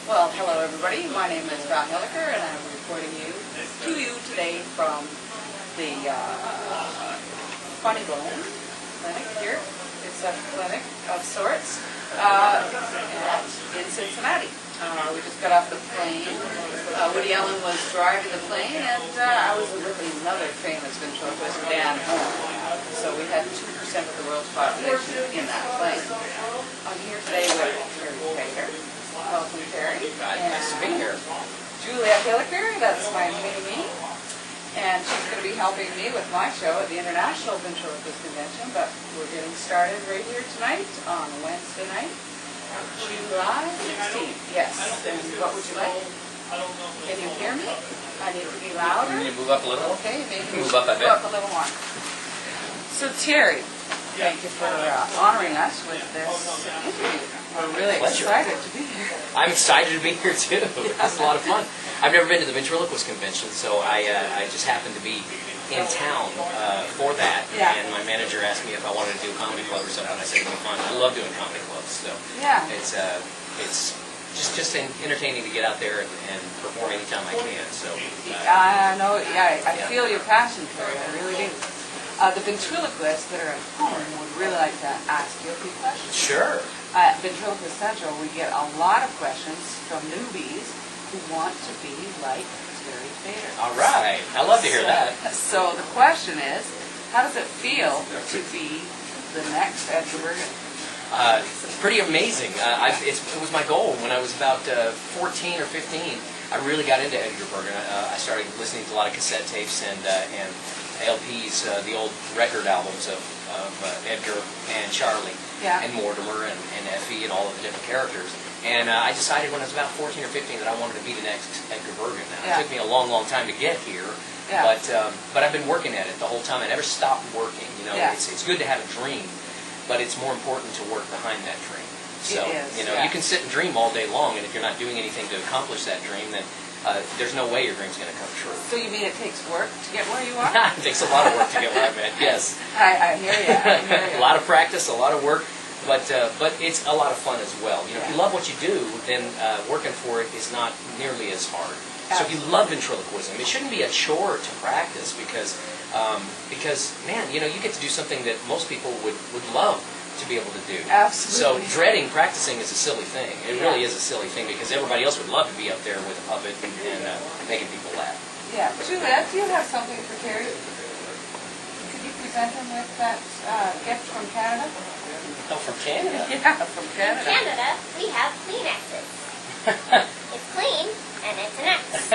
Well, hello everybody. My name is Val Hilliker, and I'm reporting to you today from the Funny Bone Clinic here. It's a clinic of sorts in Cincinnati. We just got off the plane. Woody Allen was driving the plane, and I was with another famous ventriloquist, Dan Horn. So we had 2% of the world's population in that plane. I'm here today with Terry-fator. Welcome, Terry. Nice to be here. Julia Hilliker, that's my mini-me. And she's going to be helping me with my show at the International Ventriloquist Convention, but we're getting started right here tonight on Wednesday night, July 16th. Yes. And what would you like? Can you hear me? I need to be louder. Can you move up a little? Okay, maybe move up a bit. Move up a little more. So Terry, thank you for honoring us with this interview. We're really excited to be here. I'm excited to be here too. It's a lot of fun. I've never been to the ventriloquist convention, so I just happened to be in town for that. Yeah. And my manager asked me if I wanted to do a comedy club or something. I said it'd be fun. I love doing comedy clubs, so yeah. It's just entertaining to get out there and perform anytime I can. So I know. Yeah, I feel your passion for it. I really do. The ventriloquists that are at home would really like to ask you a few questions. Sure. At ventriloquist-central, we get a lot of questions from newbies who want to be like Terry-fator. All right. I love to hear that. So the question is, how does it feel to be the next Edgar Bergen? Pretty amazing. It was my goal when I was about 14 or 15. I really got into Edgar Bergen. I started listening to a lot of cassette tapes and LPs, the old record albums of Edgar and Charlie and Mortimer and Effie and all of the different characters. And I decided when I was about 14 or 15 that I wanted to be the next Edgar Bergen. Now, it took me a long, long time to get here, but I've been working at it the whole time. I never stopped working. You know, it's good to have a dream, but it's more important to work behind that dream. So, you know, you can sit and dream all day long, and if you're not doing anything to accomplish that dream, then there's no way your dream's going to come true. So you mean it takes work to get where you are? It takes a lot of work to get where I'm at, yes. I hear you. I hear you. A lot of practice, a lot of work, but it's a lot of fun as well. You know, if you love what you do, then working for it is not nearly as hard. So if you love ventriloquism, it shouldn't be a chore to practice because man, you know, you get to do something that most people would love to be able to do. Absolutely. So dreading practicing is a silly thing. It really is a silly thing because everybody else would love to be up there with a puppet and making people laugh. Yeah. Juliet, do you have something for Terry? Could you present him with that gift from Canada? Oh, from Canada? Yeah, from Canada. In Canada, we have Kleenexes. It's clean, and it's an X.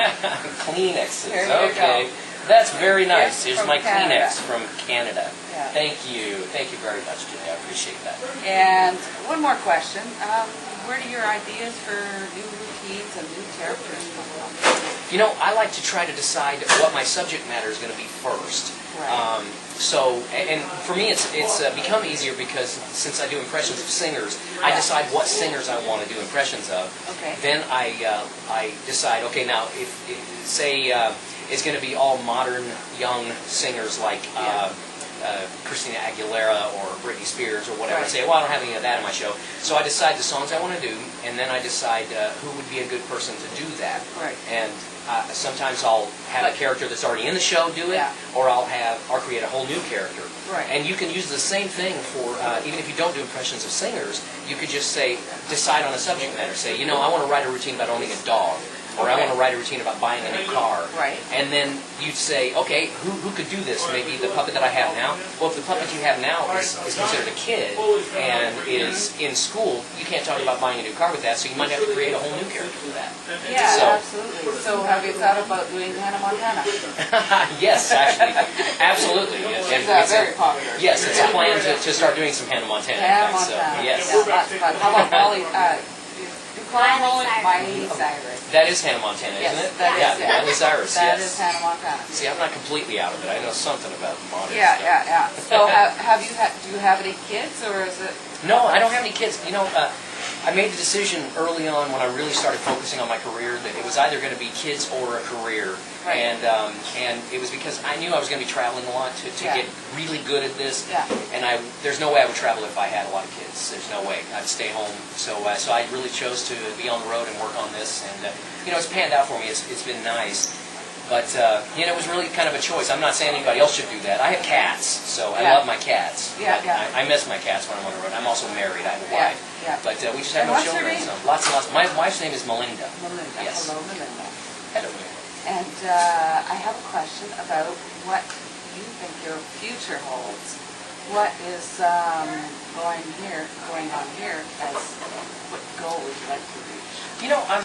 Kleenexes, There you okay. go. That's very nice. Here's my Canada. Kleenex from Canada. Yeah. Thank you. Thank you very much, Julie. I appreciate that. And one more question. Where do your ideas for new routines and new characters come from? You know, I like to try to decide what my subject matter is going to be first. Right. And for me, it's become easier because since I do impressions of singers, I decide what singers I want to do impressions of. Okay. Then I decide, okay, now if say it's going to be all modern young singers like Christina Aguilera or Britney Spears or whatever. I say, well, I don't have any of that in my show. So I decide the songs I want to do, and then I decide who would be a good person to do that. Right. And sometimes I'll have a character that's already in the show do it, or I'll create a whole new character. Right. And you can use the same thing for, even if you don't do impressions of singers, you could just say, decide on a subject matter. Say, you know, I want to write a routine about owning a dog. Or I want to write a routine about buying a new car. Right. And then you'd say, okay, who could do this? Maybe the puppet that I have now? Well, if the puppet you have now is considered a kid and is in school, you can't talk about buying a new car with that, so you might have to create a whole new character for that. Yeah, absolutely. So have you thought about doing Hannah Montana? Yes, actually. Absolutely. And It's very popular. Yes, it's a plan to start doing some Hannah Montana. Hannah Montana. So, yes. Yeah, that's fun. How about Molly? Miley Cyrus. That is Hannah Montana, isn't it? Miley Cyrus, That is Hannah Montana. See, I'm not completely out of it. I know something about modern stuff. Yeah. So do you have any kids, or is it? No, I don't have any kids. You know, I made the decision early on when I really started focusing on my career that it was either going to be kids or a career. Right. And it was because I knew I was going to be traveling a lot to Yeah. get really good at this. Yeah. And there's no way I would travel if I had a lot of kids. There's no way. I'd stay home. So I really chose to be on the road and work on this. And, it's panned out for me. It's been nice. But, it was really kind of a choice. I'm not saying anybody else should do that. I have cats, so I Yeah. love my cats. Yeah, yeah. I miss my cats when I'm on the road. I'm also married. I have a Yeah, wife. yeah. But we just have And no what's her children. name? So lots and lots. My wife's name is Melinda. Melinda. Yes. Hello, Melinda. Hello. And I have a question about what you think your future holds. What is going on here as what goal would you like to reach? I'm